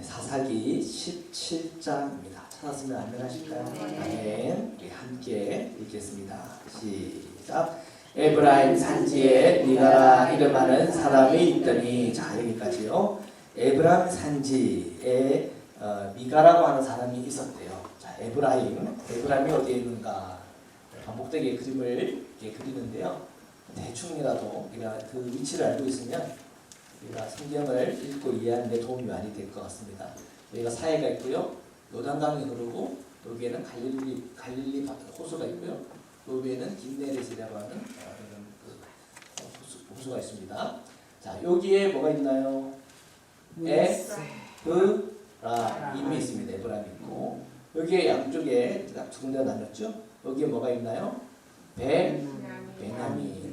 사사기 17장입니다. 찾았으면 안녕하실까요? 아멘. 우리 함께 읽겠습니다. 시작. 에브라임 산지에 미가라 이름하는 사람이 있더니, 자 여기까지요. 에브라임 산지에 미가라고 하는 사람이 있었대요. 자 에브라임이 어디에 있는가? 반복되게 그림을 이렇게 그리는데요. 대충이라도 우리가 그 위치를 알고 있으면 우리가 성경을 읽고 이해하는 데 도움이 많이 될 것 같습니다. 여기가 사해가 있고요. 요단강이 흐르고 여기에는 갈릴리 호수가 있고요. 여기에는 김네렛이라고 하는 호수가 있습니다. 자, 여기에 뭐가 있나요? 에브라임이 있습니다. 에브라임이 있고, 여기에 양쪽에 두 군데가 나눴죠. 여기에 뭐가 있나요? 베냐민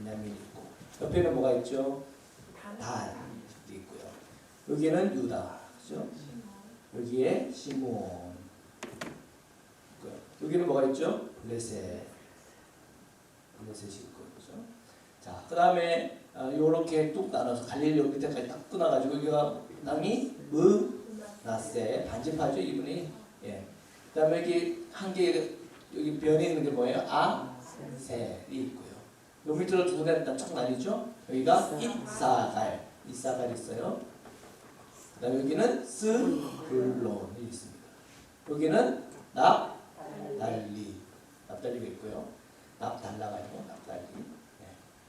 있고, 옆에는 뭐가 있죠? 단이 있고요. 여기에는 유다, 그죠? 여기에 시몬 있고요. 여기는 뭐가 있죠? 블레셋이 있고, 그죠? 자, 그 다음에 요렇게 뚝 나눠서 갈릴리 밑에까지 딱 끊어가지고 여기가 남이 므낫세 반지파죠, 이분이. 예. 그 다음에 여기 한 개 여기 변에 있는 게 뭐예요? 아셀이 있고요. 요 밑으로 두 군데 쫙 나뉘죠. 여기가 이사갈 있어요. 그 다음에 여기는 스불론이 있습니다. 여기는 납달리가 있고요. 납달라가 있고 납달리. 네.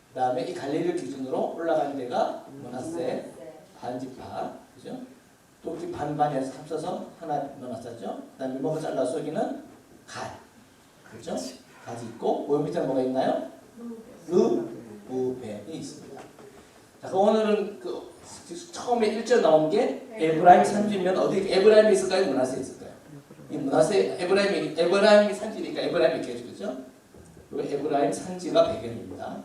그 다음에 이 갈릴리를 기준으로 올라가는 데가 므낫세 반지파, 그죠? 또 이렇게 반반해서 합쳐서 하나 므낫세죠. 그 다음에 뭐가 잘라서 여기는 갓, 그죠? 갓이 있고, 그 밑에 뭐가 있나요? 르우벤이 있습니다. 자, 오늘은 처음에 1절 나온 게 에브라임 산지면 어디 에브라임이 있을까요? 므낫세 있을까요? 이 므낫세 에브라임이 산지니까 에브라임이 이렇게 해주죠. 에브라임 산지가 배경입니다.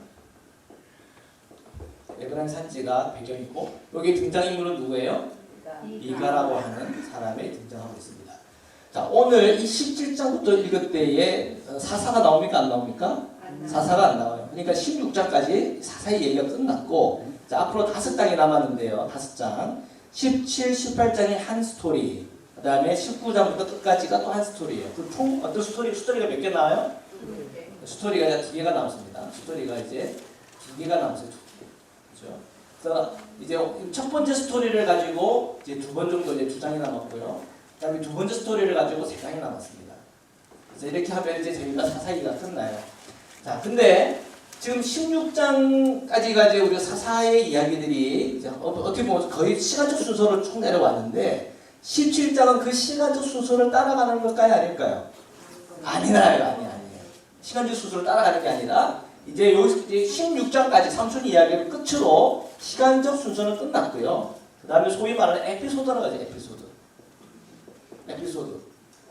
에브라임 산지가 배경이고, 여기 등장인물은 누구예요? 미가라고 하는 사람이 등장하고 있습니다. 자, 오늘 이 17장부터 읽을 때에 사사가 나옵니까? 안 나옵니까? 사사가 안 나와요. 그러니까 16장까지 사사의 얘기가 끝났고, 자, 앞으로 5장이 남았는데요. 5장. 17, 18장이 한 스토리. 그 다음에 19장부터 끝까지가 또 한 스토리예요. 그 총 어떤 스토리가 몇 개 나와요? 스토리가 이제 2개가 남습니다. 스토리가 이제 2개가 남았어요. 2개. 그죠? 그래서 이제 첫 번째 스토리를 가지고 이제 2번 정도 이제 2장이 남았고요. 그 다음에 2번째 스토리를 가지고 3장이 남았습니다. 그래서 이렇게 하면 이제 저희가 사사기가 끝나요. 자, 근데 지금 16장까지가 이제 우리가 사사의 이야기들이 이제 어떻게 보면 거의 시간적 순서로 쭉 내려왔는데, 17장은 그 시간적 순서를 따라가는 걸까요? 아닐까요? 아니에요. 시간적 순서를 따라가는 게 아니라, 이제 16장까지 삼순 이야기를 끝으로 시간적 순서는 끝났고요. 그 다음에 소위 말하는 에피소드라고 하죠. 에피소드.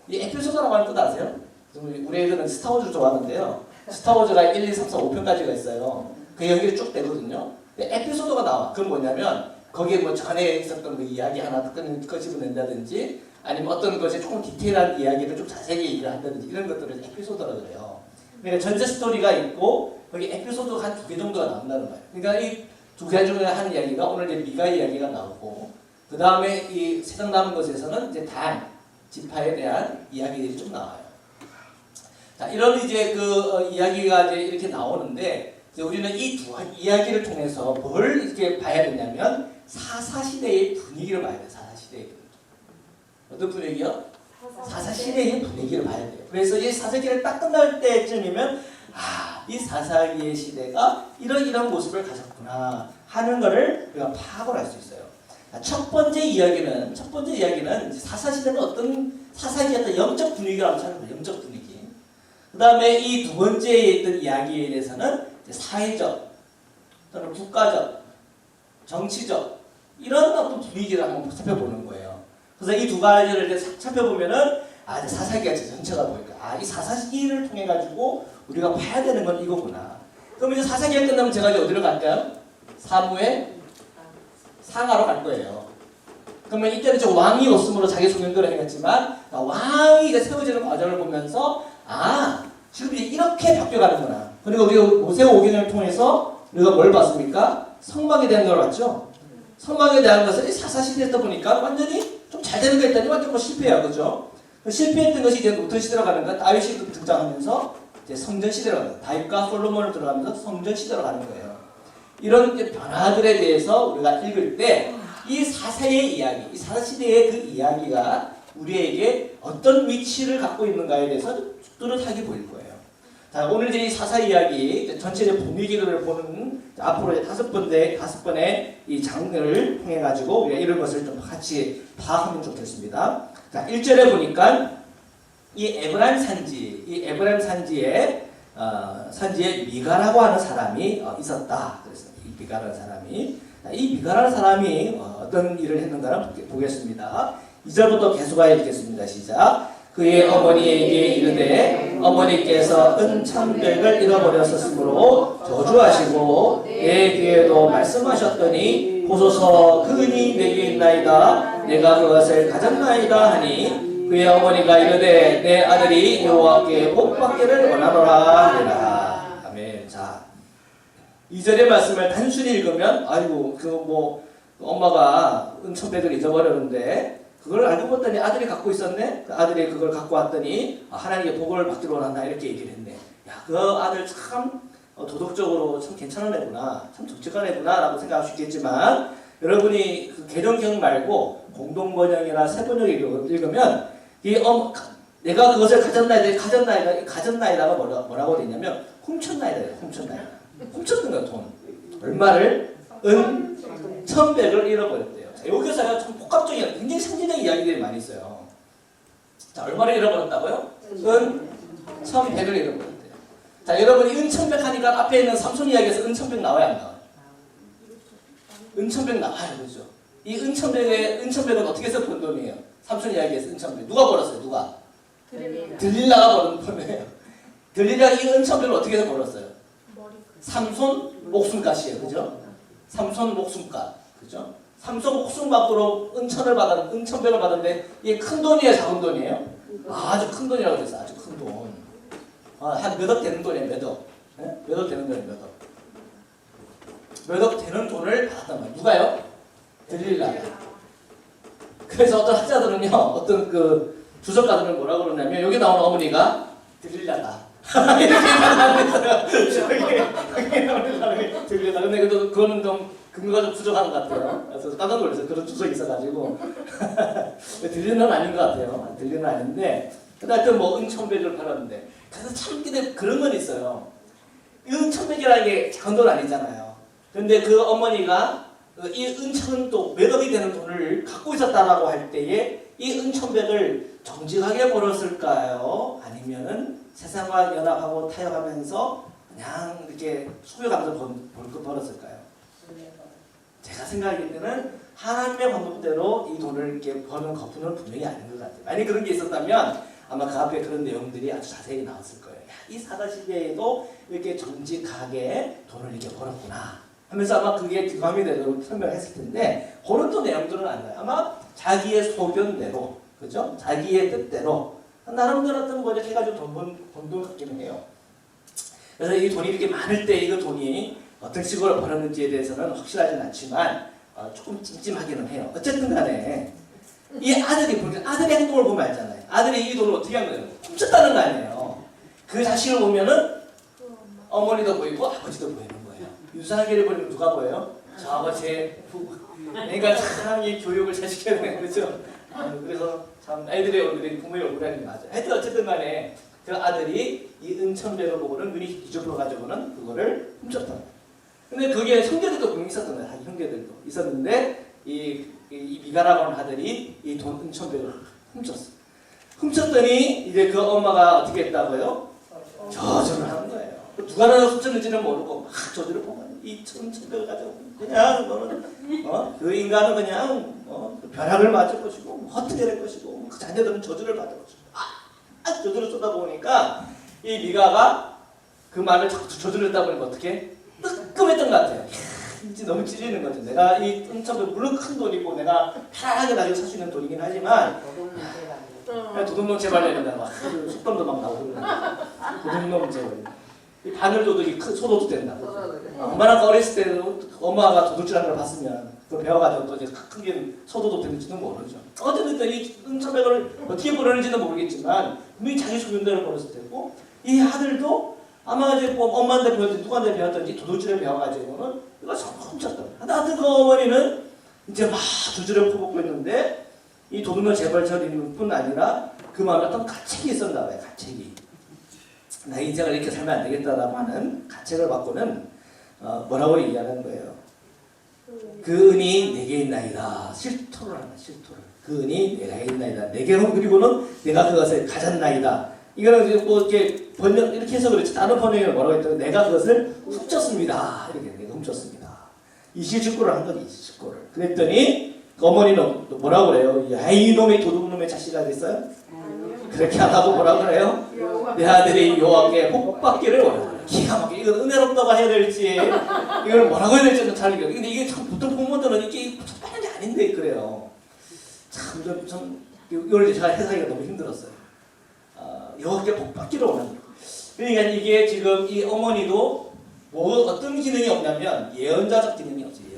이 에피소드라고 하는 뜻 아세요? 우리 애들은 스타워즈를 좋아하는데요. 스타워즈가 1, 2, 3, 4, 5편까지가 있어요. 그 연결이 쭉 되거든요. 근데 에피소드가 나와. 그건 뭐냐면 거기에 뭐 전에 있었던 그 이야기 하나 끄집어낸다든지, 아니면 어떤 것이 조금 디테일한 이야기를 좀 자세히 얘기를 한다든지, 이런 것들을 에피소드라고 그래요. 그러니까 전체 스토리가 있고 거기 에피소드가 한 2개 정도가 나온다는 거예요. 그러니까 이 2개 중에 한 이야기가 오늘 이제 미가 이야기가 나오고, 그 다음에 이 세상 남은 것에서는 이제 단 지파에 대한 이야기들이 좀 나와요. 자, 이런 이제 그 이야기가 이제 이렇게 나오는데, 이제 우리는 이 두 이야기를 통해서 뭘 이렇게 봐야 되냐면 사사시대의 분위기를 봐야 돼요. 사사시대의 분위기. 어떤 분위기요? 사사시대의 분위기를 봐야 돼요. 그래서 이 사사기를 딱 끝날 때쯤이면, 이 사사기의 시대가 이런 모습을 가졌구나 하는 것을 우리가 파악을 할 수 있어요. 첫 번째 이야기는 이제 사사시대는 어떤 사사기의 어떤 영적 분위기라고 하는 거예요. 영적 분위기. 그 다음에 이 2번째에 있던 이야기에 대해서는 사회적 또는 국가적, 정치적 이런 어떤 분위기를 한번 살펴보는 거예요. 그래서 이 2가지를 이제 살펴보면은 사사기가 전체가 보니까 이 사사기를 통해 가지고 우리가 봐야 되는 건 이거구나. 그럼 이제 사사기가 끝나면 제가 이제 어디로 갈까요? 사무엘 상하로 갈 거예요. 그러면 이때는 저 왕이 없음으로 자기 소견대로 해갔지만, 왕이 이제 세워지는 과정을 보면서 지금 이제 이렇게 바뀌어가는구나. 그리고 우리가 모세 오경을 통해서 우리가 뭘 봤습니까? 성막에 대한 걸 봤죠. 성광에 대한 것을 사사시대에 보니까 완전히 좀 잘 되는 거 있다니 완전 뭐 실패야, 그죠? 실패했던 것이 이제 노턴 시대로 가는 건 다윗이 등장하면서 이제 성전 시대로 가는 거예요. 다윗과 솔로몬을 들어가면서 성전 시대로 가는 거예요. 이런 이제 변화들에 대해서 우리가 읽을 때 이 사사의 이야기, 이 사사시대의 그 이야기가 우리에게 어떤 위치를 갖고 있는가에 대해서 뚜렷하게 보일 거예요. 자, 오늘 이제 이 사사 이야기 전체의 분위기를 보는 앞으로 이제 다섯 번의 이 장르를 통해 가지고 우리가 이런 것을 좀 같이 파악하면 좋겠습니다. 자, 1절에 보니까 이 에브라임 산지에 미가라고 하는 사람이 있었다. 그래서 이 미가라는 사람이 어떤 일을 했는가를 보겠습니다. 2절부터 계속하여 읽겠습니다. 시작. 그의 어머니에게 이르되 어머니께서 은천백을 잃어버렸으므로 저주하시고 내 귀에도 말씀하셨더니 보소서 그 은이 내게 있나이다. 내가 그것을 가졌나이다 하니 그의 어머니가 이르되 내 아들이 여호와께 복받기를 원하노라 하니라. 아멘. 자, 2절의 말씀을 단순히 읽으면 아이고 엄마가 은천백을 잊어버렸는데 그걸 알고 봤더니 아들이 갖고 있었네. 그 아들이 그걸 갖고 왔더니 하나님의 복을 받기로 원한다 이렇게 얘기를 했네. 야, 그 아들 참 도덕적으로 참 괜찮은 애구나, 참 독특한 애구나라고 생각할 수 있겠지만 여러분이 그 개정경 말고 공동번역이나 세번역을 읽으면 내가 그것을 가졌나이다가 뭐라고 되냐면 훔쳤나이다. 훔쳤던 거야. 돈 얼마를? 은천백을 잃어버렸대요. 자, 여기서 참 복합적인 굉장히 상징적인 이야기들이 많이 있어요. 자, 얼마를 잃어버렸다고요? 은천백을 잃어버렸대요. 자, 여러분이 은천백 하니까 앞에 있는 삼손 이야기에서 은천백 나와야 안 나와요? 은천백 나와요, 그렇죠? 이 은천백은 어떻게 해서 번 돈이에요? 삼손 이야기에서 은천백 누가 벌었어요? 누가? 들릴라가 버는 돈이에요. 들릴라가 이 은천백을 어떻게 해서 벌었어요? 삼손 목숨값이에요, 그죠? 삼손 목숨값, 그죠? 삼손 목숨값으로 은천백을 받았는데 이게 큰 돈이에요, 작은 돈이에요? 아주 큰 돈이라고 그랬어요. 아주 큰 돈. 한 몇 억 되는 돈이에요, 몇 억. 네? 몇 억 되는 돈이에요, 몇 억. 몇 억 되는 돈을 받았단 말이에요. 누가요? 들릴라가. 그래서 어떤 학자들은요, 어떤 그 주석가들은 뭐라고 그러냐면 여기 나오는 어머니가 들릴라가. 이렇게 말하는 들릴라가. 근데 그거는 좀 근거가 좀 부족한 것 같아요. 그래서 깜짝 놀랐어요. 그런 주석이 있어가지고. 들리는 아닌 것 같아요. 들리는 아닌데. 하여튼 뭐 은천백을 팔았는데. 그래서 참 그런 건 있어요. 은천백이라는 게 작은 돈 아니잖아요. 그런데 그 어머니가 이 은천도 몇 억이 되는 돈을 갖고 있었다라고 할 때에 이 은천백을 정직하게 벌었을까요? 아니면은 세상과 연합하고 타협하면서 그냥 이렇게 소유하면서 벌었을까요? 제가 생각할 때는 하나님의 방법대로 이 돈을 이렇게 버는 거푸는 분명히 아닌 것 같아요. 만약 그런 게 있었다면 아마 그 앞에 그런 내용들이 아주 자세히 나왔을 거예요. 야, 이 사사시대에도 이렇게 정직하게 돈을 이렇게 벌었구나 하면서 아마 그게 귀감이 되도록 설명했을 텐데 그런 또 내용들은 안 나요. 아마 자기의 소견대로, 그죠? 자기의 뜻대로 나름대로 어떤 거 이렇게 해가지고 돈 갖기는 해요. 그래서 이 돈이 이렇게 많을 때 이 돈이 어떤 식으로 벌었는지에 대해서는 확실하지는 않지만 조금 찜찜하기는 해요. 어쨌든 간에 이 아들의 행동을 보면 알잖아요. 아들이 이 돈을 어떻게 한 거예요? 훔쳤다는 거 아니에요. 그 자식을 보면은 어머니도 보이고 아버지도 보이는 거예요. 유사하게 보면 누가 보여요? 저 아버지의 부부. 그러니까 참 이 교육을 잘 시켜야 되는 거죠. 그래서 참 아이들의 얼굴이 부모의 얼굴이 맞아요. 하여튼 어쨌든 간에 그 아들이 이 은천백을 보고는 눈이 뒤집어가지고는 그거를 훔쳤다. 근데 그게 형제들도 분명히 있었던 거예요. 형제들도 있었는데 이 미가라고 하는 아들이 이 돈 은천백을 훔쳤어. 훔쳤더니 이제 그 엄마가 어떻게 했다고요? 저주를 하는 거예요. 누가 훔쳤는지는 모르고 막 저주를 보면 이 은천백을 가지고 그냥 너는 그 인간은 그냥 벼락을 맞을 것이고 헛되게 될 것이고 그 자녀들은 저주를 받을 것이고 저주를 쏟아 보니까 이 미가가 그 말을 자꾸 저주를 했다 보니까 어떻게 뜨끔했던 것 같아요. 이제 너무 찔리는 거죠. 내가 이 은천백 물론 큰 돈이고 내가 편하게 나중에 살 수 있는 돈이긴 하지만 도둑놈 제발이야 막 속담도 막 나오고 도둑놈 제발. 이 바늘도둑이 소도둑 된다. 엄마랑 어렸을 때도 엄마가 도둑질하는 걸 봤으면 그걸 배워가지고 또 이제 크게 소도둑 되는지도 모르죠. 어쨌든 이 은천백을 어떻게 보내는지는 모르겠지만 분명히 자기 소견대로 보냈을 테고 이 아들도 아마 이제 뭐 엄마한테 배웠든지 누구한테 배웠든지 도둑질을 배워가지고는 이거 훔쳤다. 하여튼 그 어머니는 이제 막 주주를 퍼붓고 있는데 이 도둑놈 재벌처리는 뿐 아니라 그 마음에 어떤 가책이 있었나 봐요. 가책이. 나 인생을 이렇게 살면 안 되겠다라고 하는 가책을 받고는 뭐라고 얘기하는 거예요. 그 은이 내게 있나이다. 실토를 하는 실토를. 그 은이 내게 있나이다. 내게는 그리고는 내가 그것을 가졌나이다. 이거는 뭐 이렇게 번역 이렇게 해서 그렇지 다른 번역에는 뭐라고 했더니 내가 그것을 훔쳤습니다. 이렇게 내가 훔쳤습니다. 이실직고를 한 거지 이실직고를. 그랬더니 그 어머니는 뭐라고 그래요? 야 이놈의 도둑놈의 자식아 됐어요? 그렇게 안 하고 뭐라고 그래요? 내 아들이 여호와께 복받기를 원한다. 기가 막히게 이건 은혜롭다고 해야 될지 이걸 뭐라고 해야 될지는 잘 모르겠어요. 근데 이게 참 보통 부모들은 이게 빠른 게 아닌데 그래요. 참 이걸 제가 해석하기가 너무 힘들었어요. 여호와께 복받기를 원한다. 그러니까 이게 지금 이 어머니도 뭐 어떤 기능이 없냐면 예언자적 기능이 없어요.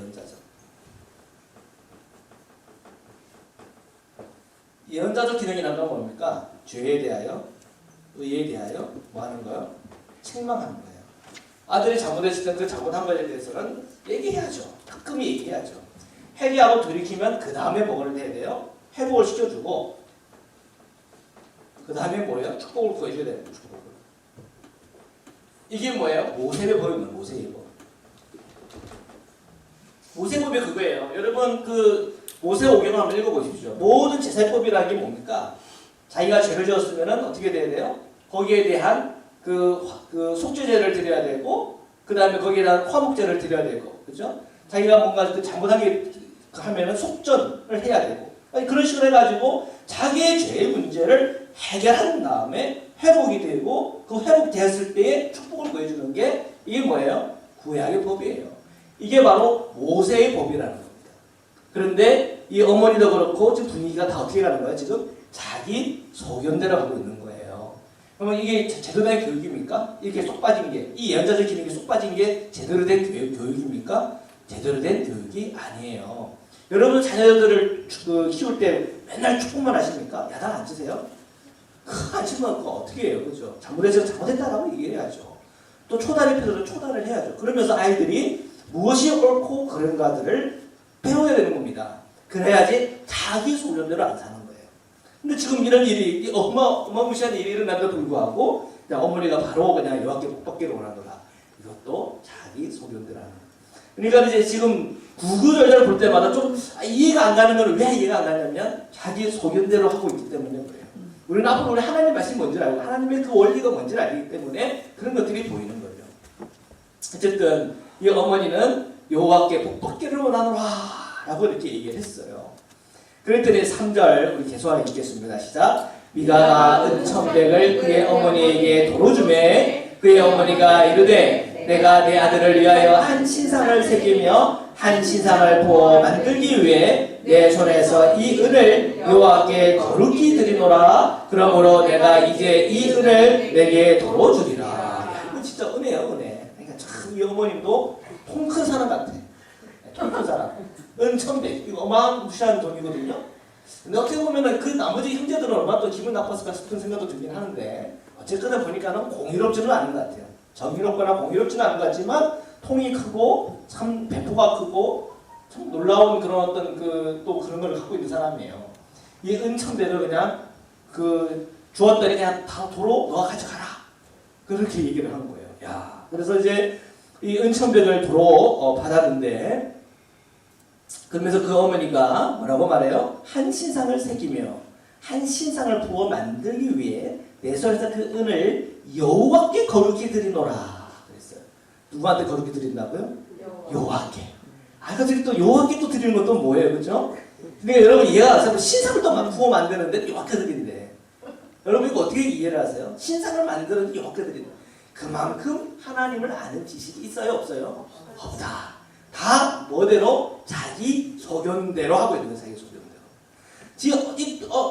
예언자적 기능이라는 건 뭡니까? 죄에 대하여, 의에 대하여 뭐 하는 거예요? 책망하는 거예요. 아들이 잘못했을 때 그 잘못한 것에 대해서는 얘기해야죠. 가끔히 얘기해야죠. 회개하고 돌이키면 그 다음에 뭘 해야 돼요? 회복을 시켜주고 그 다음에 뭐예요? 축복을 구해줘야 돼요. 축복을. 이게 뭐예요? 모세의 법입니다. 모세의 법. 모세의 법이 그거예요. 여러분 그 모세 오경을 한번 읽어보십시오. 모든 제사법이라는 게 뭡니까? 자기가 죄를 지었으면 어떻게 돼야 돼요? 거기에 대한 그 속죄제를 드려야 되고 그 다음에 거기에 대한 화목제를 드려야 되고 그죠? 자기가 뭔가 잘못한 게 하면은 속전을 해야 되고 아니, 그런 식으로 해가지고 자기의 죄의 문제를 해결한 다음에 회복이 되고 그 회복되었을 때에 축복을 구해주는 게 이게 뭐예요? 구약의 법이에요. 이게 바로 모세의 법이라는 겁니다. 그런데 이 어머니도 그렇고 지금 분위기가 다 어떻게 가는 거예요? 지금 자기 소견대로 하고 있는 거예요. 그러면 이게 제대로 된 교육입니까? 이렇게 쏙 빠진 게, 이 예언자적 기능이 쏙 빠진 게 제대로 된 교육입니까? 제대로 된 교육이 아니에요. 여러분 자녀들을 키울 때 맨날 축복만 하십니까? 야단 안 치세요? 안 치면 그거 어떻게 해요? 그죠? 잘못해서 잘못했다라고 얘기해야죠. 또 초단의 필요로 초단을 해야죠. 그러면서 아이들이 무엇이 옳고 그른가들을 배워야 되는 겁니다. 그래야지 자기 소견대로 안 사는 거예요. 근데 지금 이런 일이 어마무시한 일이 일어남에도 불구하고 그냥 어머니가 바로 그냥 여호와께 복받기를 원하더라. 이것도 자기 소견대로 하는 거예요. 그러니까 이제 지금 구구절절 볼 때마다 좀 이해가 안 가는 건 왜 이해가 안 가냐면 자기 소견대로 하고 있기 때문에 그래요. 우리는 앞으로 우리 하나님의 말씀이 뭔지를 알고 하나님의 그 원리가 뭔지를 알기 때문에 그런 것들이 보이는 거죠. 어쨌든 이 어머니는 여호와께 복받기를 원하노라 라고 이렇게 얘기를 했어요. 그랬더니 3절 우리 계속하게 읽겠습니다. 시작. 미가가 은천백을 그의 어머니에게 도로 주매 그의 어머니가 이르되 내가 내 아들을 위하여 한 신상을 새기며 한 신상을 부어 만들기 위해 내 손에서 이 은을 여호와께 거룩히 드리노라. 그러므로 내가 이제 이 은을 내게 도로 주리라. 야, 이거 진짜 은혜예요, 은혜. 그러니까 참 이 어머님도 통 큰 사람 같아. 통 큰 사람. 은천백. 이거 어마무시한 돈이거든요. 근데 어떻게 보면은 그 나머지 형제들은 얼마나 또 기분 나빴을까 싶은 생각도 들긴 하는데 어쨌거나 보니까는 공의롭지는 않은 것 같아요. 정의롭거나 공의롭지는 않은 것 같지만 통이 크고 참 배포가 크고 참 놀라운 그런 어떤 또 그런 걸 갖고 있는 사람이에요. 이 은천백을 그냥 주었더니 그냥 다 도로 너가 가져가라. 그렇게 얘기를 한 거예요. 야, 그래서 이제 이 은천백을 도로 받았는데 그러면서 그 어머니가 뭐라고 말해요? 한 신상을 새기며 한 신상을 부어 만들기 위해 내 손에서 그 은을 여호와께 거룩히 드리노라 그랬어요. 누구한테 거룩히 드린다고요? 여호와께. 그래서 또 여호와께 또 드리는 것도 뭐예요, 그렇죠? 근데 여러분 이해가 가세요? 신상을 또 부어 만드는데 여호와께 드린대. 여러분 이거 어떻게 이해를 하세요? 신상을 만드는데 여호와께 드린다. 그만큼 하나님을 아는 지식이 있어요, 없어요? 없다. 다 뭐대로 자기 소견대로 하고 있는 거예요. 자기 소견대로. 지금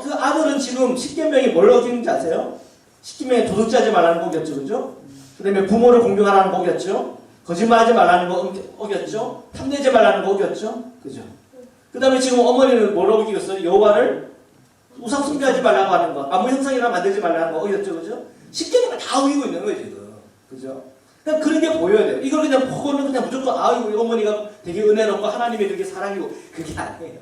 그 아들은 지금 십계명이 뭘 어기는지 아세요? 십계명이 도둑질하지 말라는 거겠죠, 그죠? 그 다음에 부모를 공경하라는 거 어겼죠? 거짓말하지 말라는 거 어겼죠? 탐내지 말라는 거 어겼죠? 그죠? 그 다음에 지금 어머니는 뭐라고 어겼어요? 여호와를 우상 숭배하지 말라고 하는 거, 아무 형상이나 만들지 말라는 거 어겼죠? 그죠? 쉽게 말하면 다 어기고 있는 거예요 지금. 그죠? 그냥 그런 게 보여야 돼요. 이걸 그냥 보고는 그냥 무조건 우리 어머니가 되게 은혜롭고 하나님이 되게 사랑이고 그게 아니에요.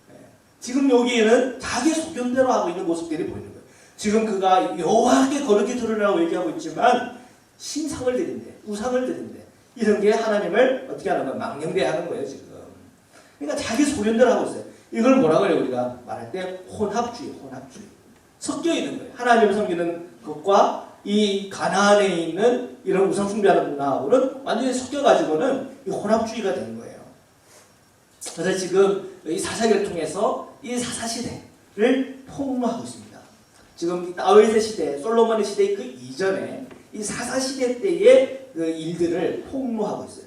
네. 지금 여기에는 자기 소견대로 하고 있는 모습들이 보이는 거예요. 지금 그가 여호와께 거룩히 드러나라고 얘기하고 있지만 신상을 드린대, 우상을 드린대. 이런 게 하나님을 어떻게 하는 거야? 망령대하는 거예요 지금. 그러니까 자기 소견대로 하고 있어요. 이걸 뭐라고 해요? 우리가 말할 때 혼합주의. 섞여 있는 거예요. 하나님을 섬기는 것과 이 가나안에 있는 이런 우상 숭배하는 문화하고는 완전히 섞여가지고는 이 혼합주의가 된 거예요. 그래서 지금 이 사사기를 통해서 이 사사시대를 폭로하고 있습니다. 지금 다윗의 시대, 솔로몬의 시대 그 이전에 이 사사시대 때의 그 일들을 폭로하고 있어요.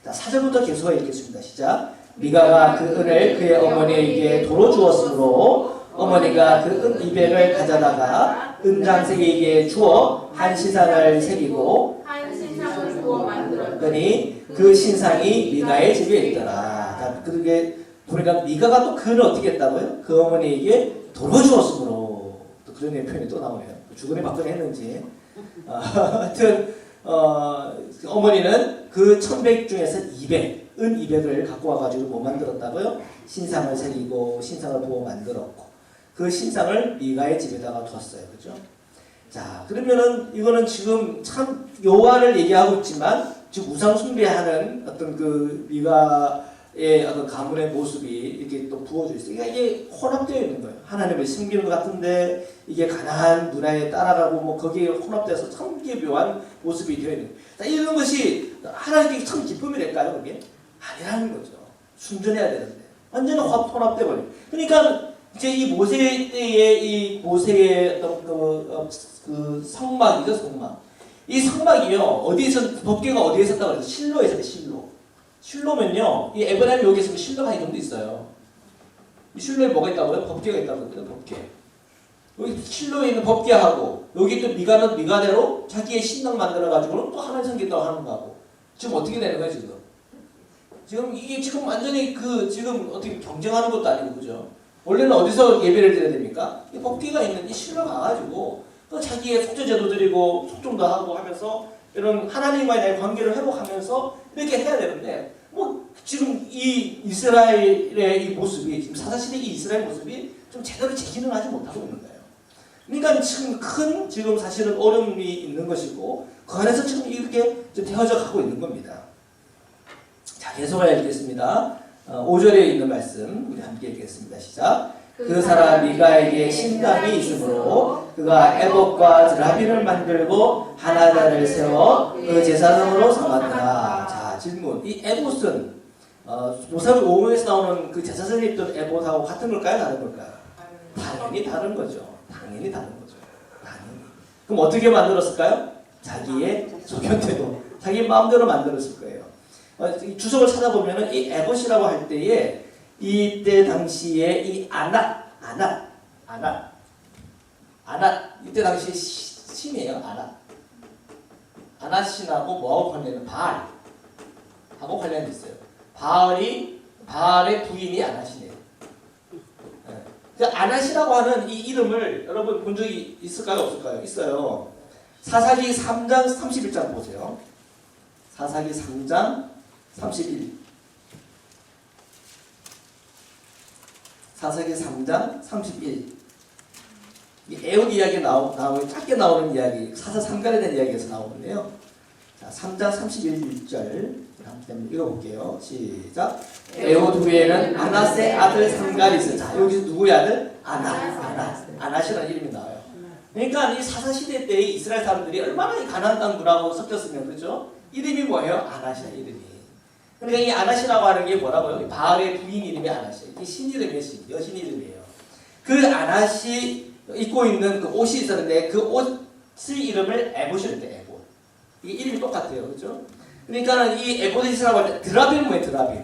자, 4절부터 계속 읽겠습니다. 시작. 미가가 그 은을 그의 어머니에게 도로 주었으므로 어머니가 그 은 200을 가져다가 은장색에게 주어 한 신상을 새기고 한 신상을 구워 만들었더니 그 신상이 미가의 집에 있더라. 자, 그러게 보니까 미가가 또 그를 어떻게 했다고요? 그 어머니에게 도로 주었으므로 또 그런 표현이 또 나오네요. 주거니 받거니 했는지. 하여튼 어머니는 그 1100 중에서 200, 은 200을 갖고 와가지고 뭐 만들었다고요? 신상을 새기고 신상을 부어 만들었고 그 신상을 미가의 집에다가 뒀어요. 그죠? 자, 그러면은 이거는 지금 참 여호와를 얘기하고 있지만 지금 우상 숭배하는 어떤 그 미가의 어떤 가문의 모습이 이렇게 또 부어져 있어요. 그러니까 이게 혼합되어 있는 거예요. 하나님을 섬기는 것 같은데 이게 가나안 문화에 따라가고 뭐 거기에 혼합돼서 참 기묘한 모습이 되어 있는 거예요. 자, 이런 것이 하나님께 참 기쁨이 될까요? 그게? 아니라는 거죠. 순전해야 되는데 완전히 혼합돼 버려요. 그러니까 이제 이 모세 때의 이 모세의 어떤 그 성막이죠, 성막. 이 성막이요 어디에서 법궤가 어디에 있었다고 그래서 실로에 있어요. 실로면요 이 에브라임 여기 있으면 실로가 이정도 있어요. 이 실로에 뭐가 있다고요? 법궤가 있다고 그래요. 법궤. 여기 실로에 있는 법궤하고 여기 또 미가는 미가대로 자기의 신당 만들어 가지고는 또 하나님 섬긴다고 하는 거하고 지금 어떻게 되는 거예요 지금? 지금 이게 지금 완전히 그 지금 어떻게 경쟁하는 것도 아니고 그죠? 원래는 어디서 예배를 드려야 됩니까? 이 법궤가 있는 이 실로 가가지고 또 자기의 속죄제도 드리고 속종도 하고 하면서 이런 하나님과의 관계를 회복하면서 이렇게 해야 되는데 뭐 지금 이 이스라엘의 이 모습이 지금 사사시대 이 이스라엘 모습이 좀 제대로 재기는 하지 못하고 있는 거예요. 그러니까 지금 큰 지금 사실은 어려움이 있는 것이고 그 안에서 지금 이렇게 좀 되어져 가고 있는 겁니다. 자, 계속 읽겠습니다. 5절에 있는 말씀 우리 함께 읽겠습니다. 시작. 그 사람 미가에게 신당이 있으므로 그가 에봇과 드라빔을 만들고 하나단을 세워 그 제사장으로 삼았더라. 자, 질문. 이 에봇은 모세기 5장에서 나오는 그 제사장이 입던 에봇하고 같은 걸까요? 다른 걸까요? 당연히 다른 거죠. 당연히. 그럼 어떻게 만들었을까요? 자기의 소견대로, 자기 마음대로 만들었을 거예요. 주석을 찾아보면은 이 에봇이라고 할 때에 이때 당시에 이 아낫 이때 당시에 신이에요. 아낫 신하고 뭐하고 관련은 바알하고 관련이 있어요. 바알의 부인이 아낫이네요. 그 아낫이라고 하는 이 이름을 여러분 본 적이 있을까요? 없을까요? 있어요. 사사기 3장 31장 보세요. 사사기 3장 31. 사사기 3장 31. 이 에웃 이야기 나오는 짧게 나오는 이야기, 사사 삼간에 대한 이야기에서 나오는데요. 자, 3장 31절 한번 읽어볼게요. 시작. 에웃 후에는 아낫의 아들 삼갈이 있어요. 자, 여기서 누구의 아들? 아낫이라는 이름이 나와요. 그러니까 이 사사 시대 때 이스라엘 사람들이 얼마나 이 가나안 땅 문화하고 섞였으면 그렇죠? 이름이 뭐예요? 아낫이야 이름이. 그러니까 이 아낫이라고 하는 게 뭐라고요? 바알의 부인 이름이 아낫이에요. 이게 신 이름이에요. 여신 이름이에요. 그 아낫이 입고 있는 그 옷이 있었는데 그 옷의 이름을 에봇이랬대. 에봇. 이게 이름이 똑같아요. 그렇죠? 그러니까 이 에봇이라고 할 때 드라빔은 뭐예요?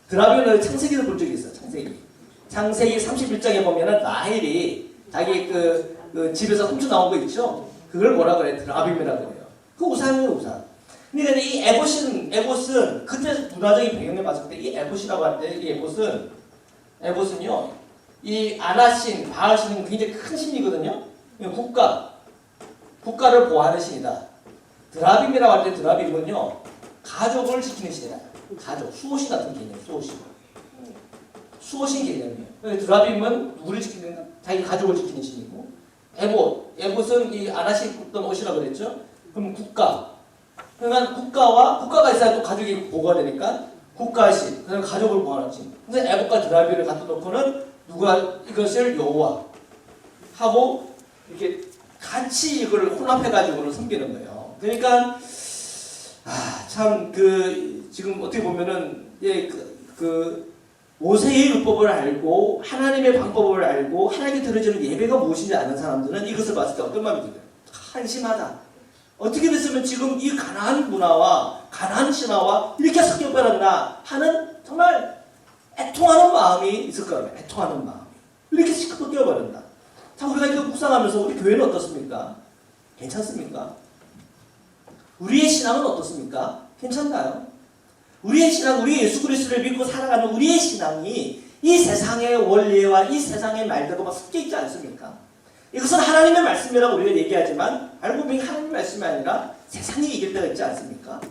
드라빔은 창세기를 본 적이 있어요. 창세기 31장에 보면은 라헬이 자기 그 집에서 훔쳐 나온 거 있죠? 그걸 뭐라 그래? 드라빔이라고 그래요. 그 우상이에요, 우상. 그러니까 이 에봇은 그때 문화적인 배경에 봤을 때 이 에봇이라고 할 때 이 에봇은요, 이 아나신, 바알신은 굉장히 큰 신이거든요. 국가를 보호하는 신이다. 드라빔이라고 할 때 드라빔은요, 가족을 지키는 신이다. 가족, 수호신 같은 개념, 수호신 개념이에요. 드라빔은 누구를 지키는가? 자기 가족을 지키는 신이고, 에봇은 이 아나신 굽던 옷이라고 그랬죠. 그럼 그러니까 국가가 있어야 또 가족이 보호가 되니까 국가신, 그다음에 가족을 보호하는 신. 그래서 에봇과 드라빔을 갖다 놓고는 누가 이것을 여호와 하고 이렇게 같이 이걸 혼합해가지고는 섬기는 거예요. 그러니까 참 지금 어떻게 보면은 모세의 율법을 알고 하나님의 방법을 알고 하나님께 드려지는 예배가 무엇인지 아는 사람들은 이것을 봤을 때 어떤 마음이 들어요? 한심하다. 어떻게 됐으면 지금 이 가나안 문화와 가나안 신화와 이렇게 섞여버렸나 하는 정말 애통하는 마음이 있을 거예요. 애통하는 마음. 이렇게 섞여버린다. 자, 우리가 이거 묵상하면서 우리 교회는 어떻습니까? 괜찮습니까? 우리의 신앙은 어떻습니까? 괜찮나요? 우리의 신앙, 우리 예수 그리스도를 믿고 살아가는 우리의 신앙이 이 세상의 원리와 이 세상의 말들과 섞여 있지 않습니까? 이것은 하나님의 말씀이라고 우리가 얘기하지만 알고 보니 하나님의 말씀이 아니라 세상이 이길 때가 있지 않습니까?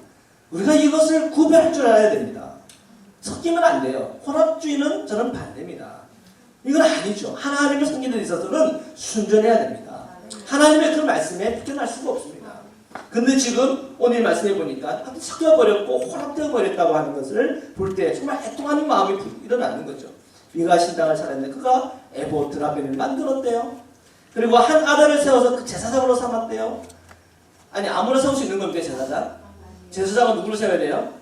우리가 이것을 구별할 줄 알아야 됩니다. 섞이면 안 돼요. 혼합주의는 저는 반대입니다. 이건 아니죠. 하나님을 섬기는 데 있어서는 순전해야 됩니다. 하나님의 그 말씀에 비껴날 수가 없습니다. 근데 지금 오늘 말씀해 보니까 섞여버렸고 혼합되어 버렸다고 하는 것을 볼 때 정말 애통하는 마음이 일어나는 거죠. 미가 신당을 차렸는데 그가 에봇 드라빔을 만들었대요. 그리고 한 아들을 세워서 그 제사장으로 삼았대요. 아니 아무나 세울 수 있는 겁니까 제사장? 제사장은 누구를 세워야 돼요?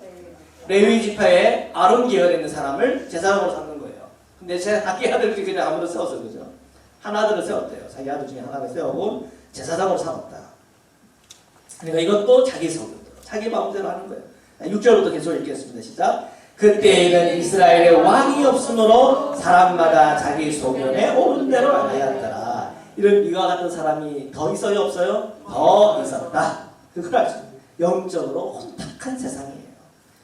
레위 지파의 아론 계열에 있는 사람을 제사장으로 삼는 거예요. 근데 자기 아들을 그냥 아무나 세워서 그죠? 한 아들을 세웠대요. 자기 아들 중에 하나를 세우고 제사장으로 삼았다. 그러니까 이것도 자기 마음대로 하는 거예요. 6절부터 계속 읽겠습니다. 시작. 그때에는 이스라엘에 왕이 없으므로 사람마다 자기 소견에 옳은 대로 하였더라. 이런 미가 같은 사람이 더 있어요 없어요? 더 있었다. 그걸 알죠. 영적으로 혼탁한 세상이에요.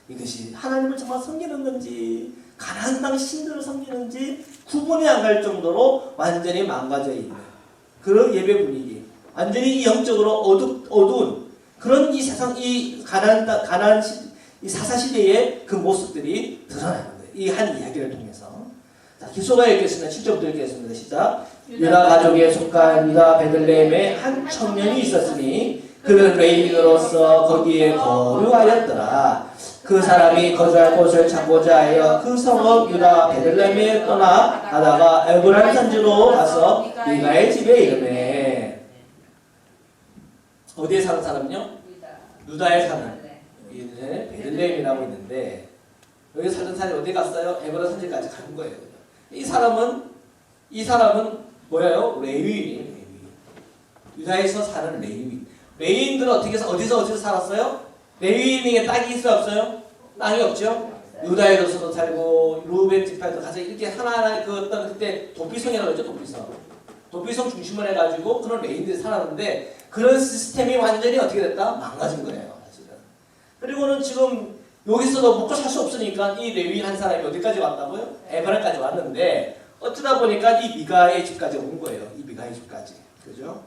이것이 하나님을 정말 섬기는 건지 가나안 땅 신들을 섬기는지 구분이 안 갈 정도로 완전히 망가져 있는 그런 예배 분위기. 완전히 영적으로 어두운 그런 이 세상, 이 가나안 이 사사 시대의 그 모습들이 드러나는 거예요. 이 한 이야기를 통해서. 자, 기소가 읽겠습니다. 7절부터 읽겠습니다. 시작. 유다 가족에 속한 유다 베들레헴에 한 청년이 있었으니 그는 레위인으로서 거기에 거류하였더라. 그 사람이 거주할 곳을 찾고자 하여 그 성읍 유다 베들레헴에 떠나 가다가 에브라임 산지로 가서 미가의 집에 이르매. 어디에 사는 사람은요? 유다에 사는 베들레헴이라고 있는데 여기 사는 사람이 어디 갔어요? 에브라 산지까지 간 거예요. 이 사람은 뭐예요? 레위인이에요. 유다에서 사는 레위인. 레위인들은 어디서 살았어요? 레위인에게 땅이 있어요? 없어요? 땅이 없죠? 유다에서도 살고 루벤 지파에도 가서 이렇게 하나하나 그 어떤 그때 도피성이라고 했죠. 도피성 중심을 해가지고 그런 레위인들이 살았는데 그런 시스템이 완전히 어떻게 됐다? 망가진 거예요. 사실은. 그리고는 지금 여기서도 먹고 살 수 없으니까 이 레위인 한 사람이 어디까지 왔다고요? 에브라임까지 왔는데 어쩌다 보니까 이 미가의 집까지 온 거예요. 이 미가의 집까지. 그죠?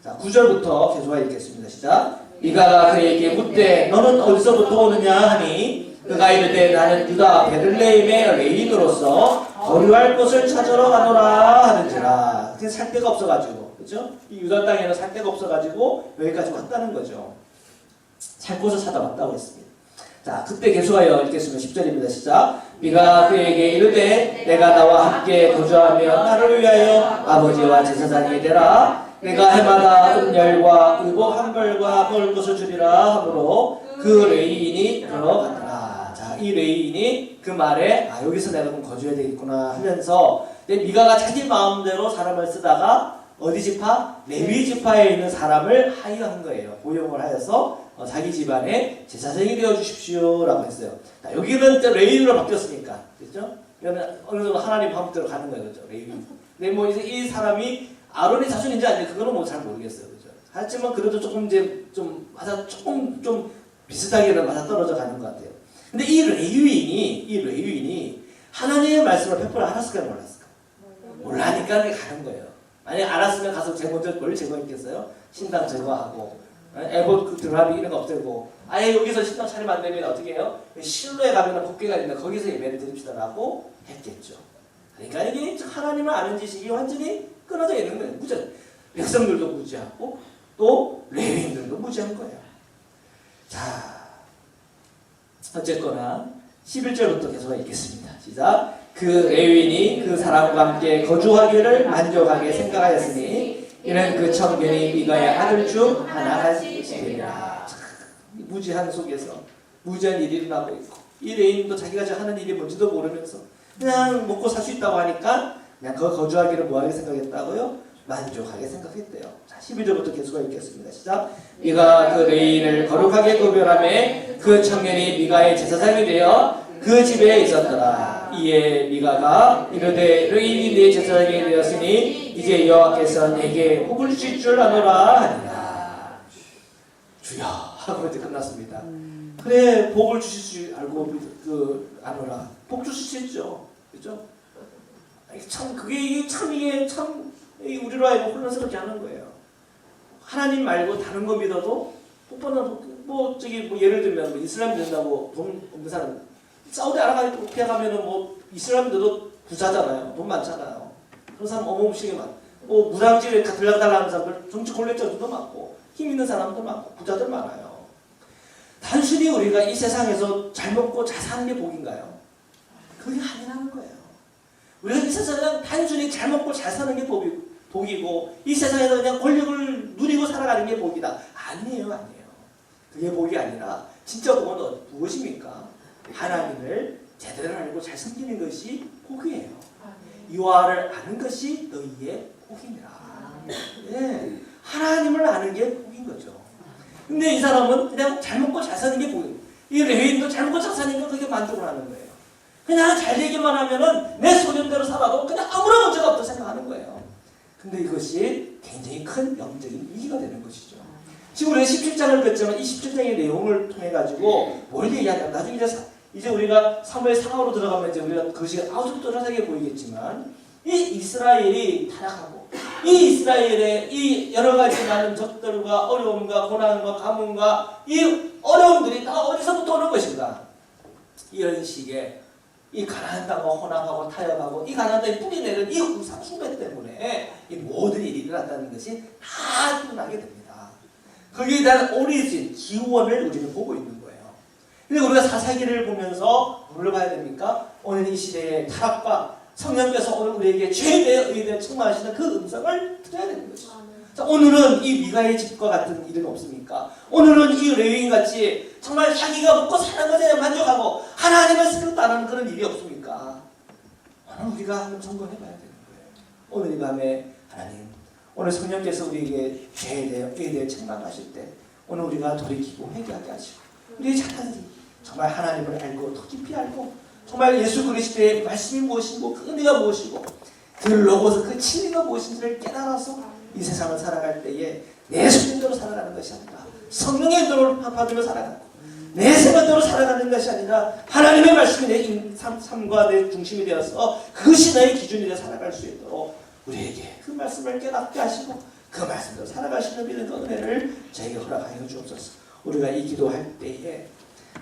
자, 9절부터 계속 읽겠습니다. 시작. 미가가 그에게 묻되 너는 어디서부터 오느냐 하니 그가 이르되 나는 유다 베들레헴의 레위인으로서 거류할 곳을 찾으러 가노라 하는지라. 살 데가 없어가지고, 그죠? 이 유다 땅에는 살 데가 없어가지고 여기까지 왔다는 거죠. 살 곳을 찾아왔다고 했습니다. 자, 그때 계속하여 읽겠습니다. 10절입니다. 시작. 미가 그에게 이르되 내가 나와 함께 거주하며 나를 위하여 아버지와 제사장이 되라. 내가 해마다 은열과 의복 한 벌과 먹을 것을 주리라 하므로 그 레위인이 들어갔더라. 자, 이 레위인이 그 말에 여기서 내가 좀 거주해야 되겠구나 하면서 미가가 자기 마음대로 사람을 쓰다가 어디 지파? 레위 지파에 있는 사람을 하이어한 거예요. 고용을 하여서 자기 집안에 제사장이 되어 주십시오 라고 했어요. 자, 여기는 레위인으로 바뀌었으니까, 그렇죠? 그러면 어느 정도 하나님 마음대로 가는 거예요, 그렇죠? 레위인. 근데 뭐 이제 이 사람이 아론의 자손인지 아닌지 그거는 뭐 잘 모르겠어요, 그렇죠? 하지만 그래도 조금 이제 좀 맞아 조금 좀 비슷하게는 맞아 떨어져 가는 것 같아요. 근데 이 레위인이 하나님의 말씀을 100% 알았을까 몰랐을까? 몰라니까 가는 거예요. 만약 알았으면 가서 먼저 뭘 제거했겠어요? 신당 제거하고 에봇 드라비 이런 거 없애고 아예 여기서 신당 차리면 안 되면 어떻게 해요? 실로에 가면 법궤가 있는데 거기서 예배를 드립시다라고 했겠죠. 그러니까 이게 하나님을 아는 지식이 완전히 끊어져 있는 거예요. 무전. 백성들도 무지하고 또 레위인들도 무지한 거예요. 자, 어쨌거나 11절부터 계속 읽겠습니다. 시작. 그 레위인이 그 사람과 함께 거주하기를 만족하게 생각하였으니 이는 그 청년이 미가의 아들 중 하나가 되리라. 무지한 속에서 무지한 일이 일어나고 있고 이 레위인도 자기가 하는 일이 뭔지도 모르면서 그냥 먹고 살 수 있다고 하니까 그냥 거주하기를 뭐하게 생각했다고요? 만족하게 생각했대요. 자, 12절부터 계속 읽겠습니다. 시작. 미가 그 레위인을 거룩하게 구별하며 그 청년이 미가의 제사장이 되어 그 집에 있었더라. 이에 미가가 이르되 레위인이 내 제사장이 되었으니 이제 여호와께서 내게 복을 주실 줄 아노라 하니라. 주여 하고 이제 끝났습니다. 그래 복을 주실 줄 알고 아노라. 복 주실 수 있죠. 그죠? 참 이게 우리로 하여금 혼란스럽게 하는 거예요. 하나님 말고 다른 거 믿어도 복 받는 뭐 예를 들면 뭐 이슬람 믿는다고 돈 없는 사람 사우디아라비아 가면은 뭐 이슬람들도 부자잖아요. 돈 많잖아요. 그런 사람 어마무시하게 많아. 뭐 무당집에 들락달락하는 사람들 정치 권력자들도 많고 힘 있는 사람도 많고 부자들 많아요. 단순히 우리가 이 세상에서 잘 먹고 잘 사는 게 복인가요? 그게 아니라는 거예요. 우리가 이 세상은 단순히 잘 먹고 잘 사는 게 복이고 이 세상에서 그냥 권력을 누리고 살아가는 게 복이다. 아니에요. 그게 복이 아니라 진짜 복은 무엇입니까? 하나님을 제대로 알고 잘 섬기는 것이 복이에요. 여호와를 아는 것이 너희의 복이니라. 네, 하나님을 아는 게 복인 거죠. 근데 이 사람은 그냥 잘 먹고 잘 사는 게 복이에요. 이 레위인도 잘 먹고 잘 사니까 그게 만족을 하는 거예요. 그냥 잘 되기만 하면은 내 소년대로 살아도 그냥 아무런 문제가 없다고 생각하는 거예요. 근데 이것이 굉장히 큰 영적인 위기가 되는 것이죠. 지금 우리가 17장을 봤지만 이 17장의 내용을 통해 가지고 뭘 얘기하냐? 나중에 이제 우리가 사무엘 상하로 들어가면 이제 우리가 그것이 아주 또렷하게 보이겠지만 이 이스라엘이 타락하고 이 이스라엘의 이 여러 가지 많은 적들과 어려움과 고난과 가뭄과 이 어려움들이 다 어디서부터 오는 것인가? 이런 식의 이 가나안 땅과 혼합하고 타협하고 이 가나안 땅에 뿌리내는 이 우상 숭배 때문에 이 모든 일이 일어났다는 것이 다 드러나게 됩니다. 거기에 대한 오리진 기원을 우리는 보고 있는 거예요. 근데 우리가 사사기를 보면서 뭘 봐야 됩니까? 오늘 이 시대의 타락과 성령께서 오늘 우리에게 죄에 대해 의에 대해 충만하시는 그 음성을 들어야 되는 거죠. 자, 오늘은 이 미가의 집과 같은 일은 없습니까? 오늘은 이 레위인같이 정말 자기가 먹고 사는 것에 만족하고 하나님을 생각하는 그런 일이 없습니까? 오늘 우리가 한번 점검해봐야 되는 거예요. 오늘 이 밤에 하나님, 오늘 성령께서 우리에게 죄에 대해 책망하실 때 오늘 우리가 돌이키고 회개하게 하시고 우리의 착한 일, 정말 하나님을 알고 더 깊이 알고 정말 예수 그리스도의 말씀이 무엇이고 그 은혜가 무엇이고 그 로고스 그 진리가 무엇인지를 깨달아서 이 세상을 살아갈 때에 내 생명대로 살아가는 것이 아니라 성령의 인도를 받으며 살아가고 내 생각대로 살아가는 것이 아니라 하나님의 말씀이 내 삶과 내 중심이 되어서 그것이 나의 기준이 되어 살아갈 수 있도록 우리에게 그 말씀을 깨닫게 하시고 그 말씀대로 살아가시는 믿음 그 은혜를 저에게 허락하여 주옵소서. 우리가 이 기도할 때에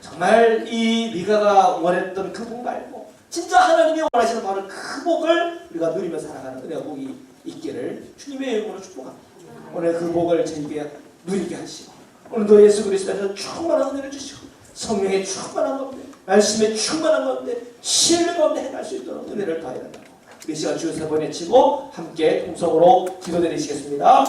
정말 이 미가가 원했던 그 복 말고 진짜 하나님이 원하시는 바로 그 복을 우리가 누리며 살아가는 은혜가 복이 있기를 주님의 이름으로 축복합니다. 오늘 그 복을 저에게 누리게 하시고 오늘도 예수 그리스도에서 충만한 은혜를 주시고 성령의 충만한 가운데 말씀의 충만한 가운데 신뢰 가운데 행할 수 있도록 은혜를 더하여 달라고 우리 시간 주여 세 번 외치고 함께 통성으로 기도드리시겠습니다.